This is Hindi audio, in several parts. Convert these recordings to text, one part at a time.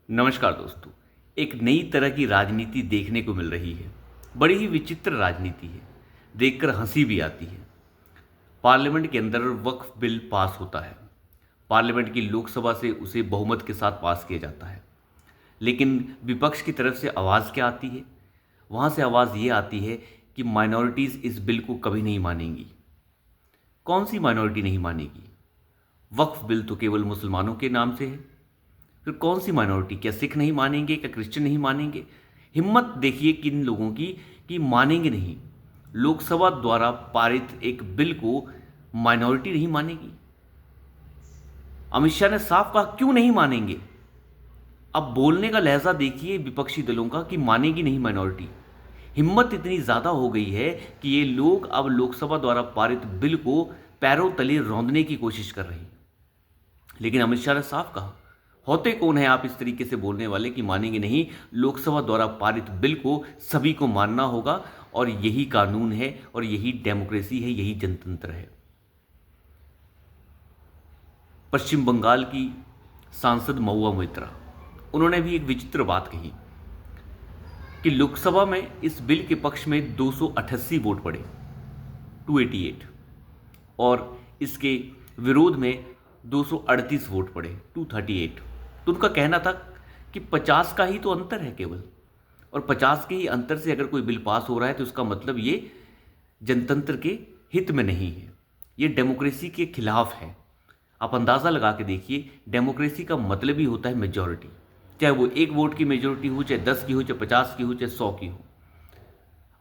नमस्कार दोस्तों। एक नई तरह की राजनीति देखने को मिल रही है। बड़ी ही विचित्र राजनीति है। देखकर हंसी भी आती है। पार्लियामेंट के अंदर वक्फ बिल पास होता है। पार्लियामेंट की लोकसभा से उसे बहुमत के साथ पास किया जाता है। लेकिन विपक्ष की तरफ से आवाज़ क्या आती है? वहाँ से आवाज़ ये आती है कि माइनॉरिटीज़ इस बिल को कभी नहीं मानेंगी। कौन सी माइनॉरिटी नहीं मानेगी? वक्फ बिल तो केवल मुसलमानों के नाम से है। फिर कौन सी माइनॉरिटी? क्या सिख नहीं मानेंगे? क्या क्रिश्चियन नहीं मानेंगे? हिम्मत देखिए किन लोगों की कि मानेंगे नहीं। लोकसभा द्वारा पारित एक बिल को माइनॉरिटी नहीं मानेगी। अमित शाह ने साफ कहा क्यों नहीं मानेंगे। अब बोलने का लहजा देखिए विपक्षी दलों का कि मानेगी नहीं माइनॉरिटी। हिम्मत इतनी ज़्यादा हो गई है कि ये लोग अब लोकसभा द्वारा पारित बिल को पैरों तले रौंदने की कोशिश कर रहे हैं। लेकिन अमित शाह ने साफ कहा, होते कौन है आप इस तरीके से बोलने वाले कि मानेंगे नहीं। लोकसभा द्वारा पारित बिल को सभी को मानना होगा और यही कानून है और यही डेमोक्रेसी है, यही जनतंत्र है। पश्चिम बंगाल की सांसद महुआ मोइत्रा, उन्होंने भी एक विचित्र बात कही कि लोकसभा में इस बिल के पक्ष में 288 वोट पड़े, 288, और इसके विरोध में 238 वोट पड़े, 238। तो उनका कहना था कि 50 का ही तो अंतर है केवल, और 50 के ही अंतर से अगर कोई बिल पास हो रहा है तो उसका मतलब ये जनतंत्र के हित में नहीं है, ये डेमोक्रेसी के खिलाफ है। आप अंदाज़ा लगा के देखिए, डेमोक्रेसी का मतलब ही होता है मेजॉरिटी, चाहे वो एक वोट की मेजॉरिटी हो, चाहे 10 की हो, चाहे 50 की हो, चाहे 100 की हो।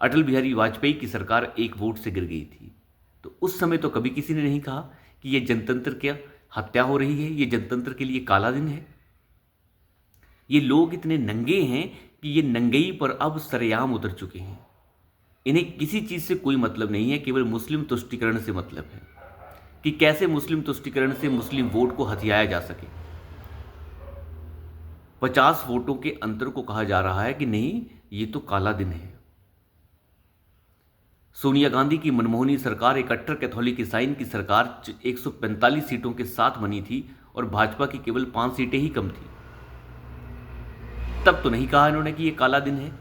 अटल बिहारी वाजपेयी की सरकार एक वोट से गिर गई थी, तो उस समय तो कभी किसी ने नहीं कहा कि ये जनतंत्र की हत्या हो रही है, ये जनतंत्र के लिए काला दिन है। ये लोग इतने नंगे हैं कि ये नंगई पर अब सरेआम उतर चुके हैं। इन्हें किसी चीज़ से कोई मतलब नहीं है, केवल मुस्लिम तुष्टीकरण से मतलब है कि कैसे मुस्लिम तुष्टीकरण से मुस्लिम वोट को हथियाया जा सके। 50 वोटों के अंतर को कहा जा रहा है कि नहीं, ये तो काला दिन है। सोनिया गांधी की मनमोहनी सरकार एक कट्टर कैथोलिक ईसाइन की सरकार 145 सीटों के साथ बनी थी और भाजपा की केवल 5 सीटें ही कम थी। तब तो नहीं कहा इन्होंने कि ये काला दिन है।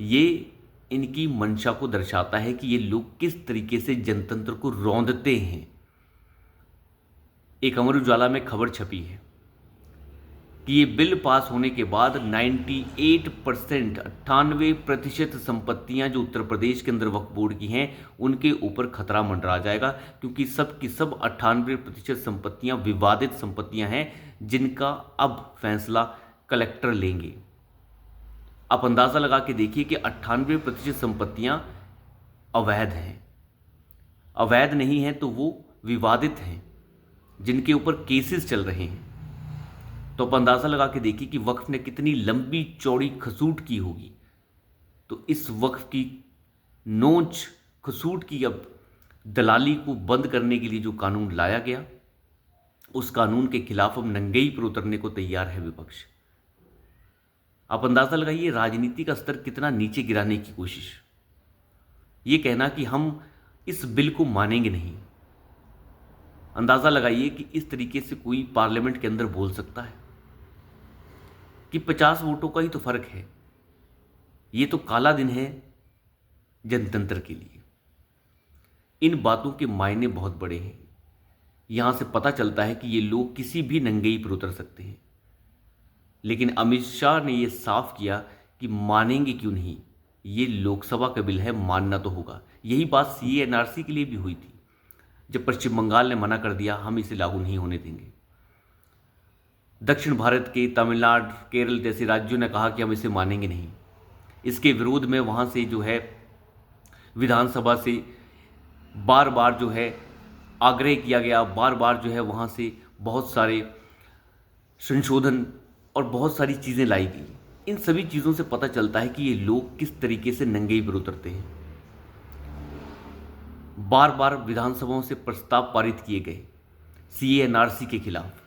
ये इनकी मंशा को दर्शाता है कि ये लोग किस तरीके से जनतंत्र को रौंदते हैं। एक अमर उजाला में खबर छपी है कि ये बिल पास होने के बाद 98%, 98% संपत्तियां जो उत्तर प्रदेश के अंदर वक्फ बोर्ड की हैं उनके ऊपर खतरा मंडरा जाएगा, क्योंकि सब की सब 98% संपत्तियां विवादित संपत्तियां हैं जिनका अब फैसला कलेक्टर लेंगे। आप अंदाज़ा लगा के देखिए कि 98% संपत्तियां अवैध हैं। अवैध नहीं हैं तो वो विवादित हैं, जिनके ऊपर केसेस चल रहे हैं। तो आप अंदाज़ा लगा के देखिए कि वक्फ ने कितनी लंबी चौड़ी खसूट की होगी। तो इस वक्फ की नोच खसूट की अब दलाली को बंद करने के लिए जो कानून लाया गया, उस कानून के खिलाफ अब नंगेई पर उतरने को तैयार है विपक्ष। आप अंदाज़ा लगाइए राजनीति का स्तर कितना नीचे गिराने की कोशिश। ये कहना कि हम इस बिल को मानेंगे नहीं, अंदाज़ा लगाइए कि इस तरीके से कोई पार्लियामेंट के अंदर बोल सकता है कि 50 वोटों का ही तो फर्क है। ये तो काला दिन है जनतंत्र के लिए। इन बातों के मायने बहुत बड़े हैं। यहां से पता चलता है कि ये लोग किसी भी नंगेई पर उतर सकते हैं। लेकिन अमित शाह ने यह साफ किया कि मानेंगे क्यों नहीं, ये लोकसभा का बिल है, मानना तो होगा। यही बात सीएनआरसी के लिए भी हुई थी, जब पश्चिम बंगाल ने मना कर दिया हम इसे लागू नहीं होने देंगे। दक्षिण भारत के तमिलनाडु, केरल जैसे राज्यों ने कहा कि हम इसे मानेंगे नहीं। इसके विरोध में वहाँ से जो है विधानसभा से बार बार जो है आग्रह किया गया, बार बार जो है वहाँ से बहुत सारे संशोधन और बहुत सारी चीज़ें लाई गई। इन सभी चीज़ों से पता चलता है कि ये लोग किस तरीके से नंगेई पर उतरते हैं। बार बार विधानसभाओं से प्रस्ताव पारित किए गए सीएनआरसी के खिलाफ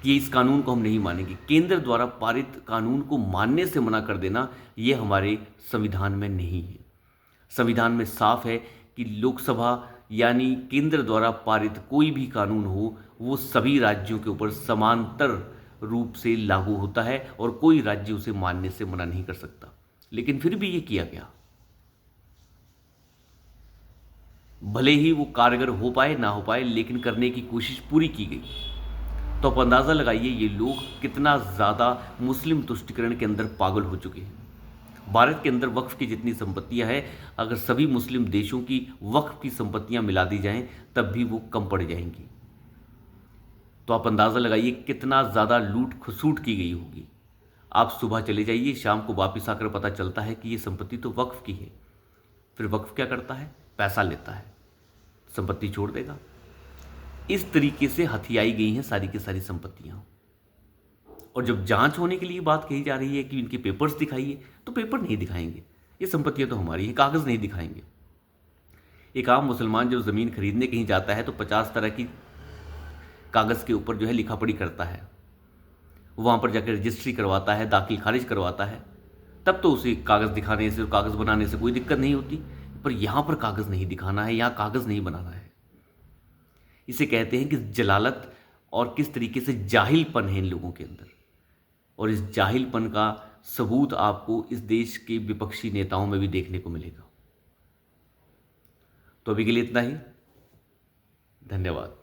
कि इस कानून को हम नहीं मानेंगे। केंद्र द्वारा पारित कानून को मानने से मना कर देना ये हमारे संविधान में नहीं है। संविधान में साफ है कि लोकसभा यानी केंद्र द्वारा पारित कोई भी कानून हो वो सभी राज्यों के ऊपर समांतर रूप से लागू होता है और कोई राज्य उसे मानने से मना नहीं कर सकता। लेकिन फिर भी ये किया गया, भले ही वो कारगर हो पाए ना हो पाए, लेकिन करने की कोशिश पूरी की गई। तो आप अंदाज़ा लगाइए ये लोग कितना ज़्यादा मुस्लिम तुष्टिकरण के अंदर पागल हो चुके हैं। भारत के अंदर वक्फ की जितनी संपत्तियां हैं, अगर सभी मुस्लिम देशों की वक्फ की संपत्तियां मिला दी जाएं तब भी वो कम पड़ जाएंगी। तो आप अंदाज़ा लगाइए कितना ज़्यादा लूट खसूट की गई होगी। आप सुबह चले जाइए, शाम को वापस आकर पता चलता है कि ये संपत्ति तो वक्फ की है। फिर वक्फ क्या करता है? पैसा लेता है, संपत्ति छोड़ देगा। इस तरीके से हथियाई गई हैं सारी की सारी संपत्तियां। और जब जांच होने के लिए बात कही जा रही है कि इनके पेपर्स दिखाइए, तो पेपर नहीं दिखाएंगे, ये संपत्तियां तो हमारी हैं, कागज़ नहीं दिखाएंगे। एक आम मुसलमान जब ज़मीन खरीदने कहीं जाता है तो 50 तरह की कागज़ के ऊपर जो है लिखा पढ़ी करता है, वहाँ पर जाकर रजिस्ट्री करवाता है, दाखिल खारिज करवाता है, तब तो उसे कागज़ दिखाने से और कागज़ बनाने से कोई दिक्कत नहीं होती। पर यहाँ पर कागज़ नहीं दिखाना है, यहाँ कागज़ नहीं बनाना है। इसे कहते हैं कि जलालत और किस तरीके से जाहिलपन है इन लोगों के अंदर। और इस जाहिलपन का सबूत आपको इस देश के विपक्षी नेताओं में भी देखने को मिलेगा। तो अभी के लिए इतना ही। धन्यवाद।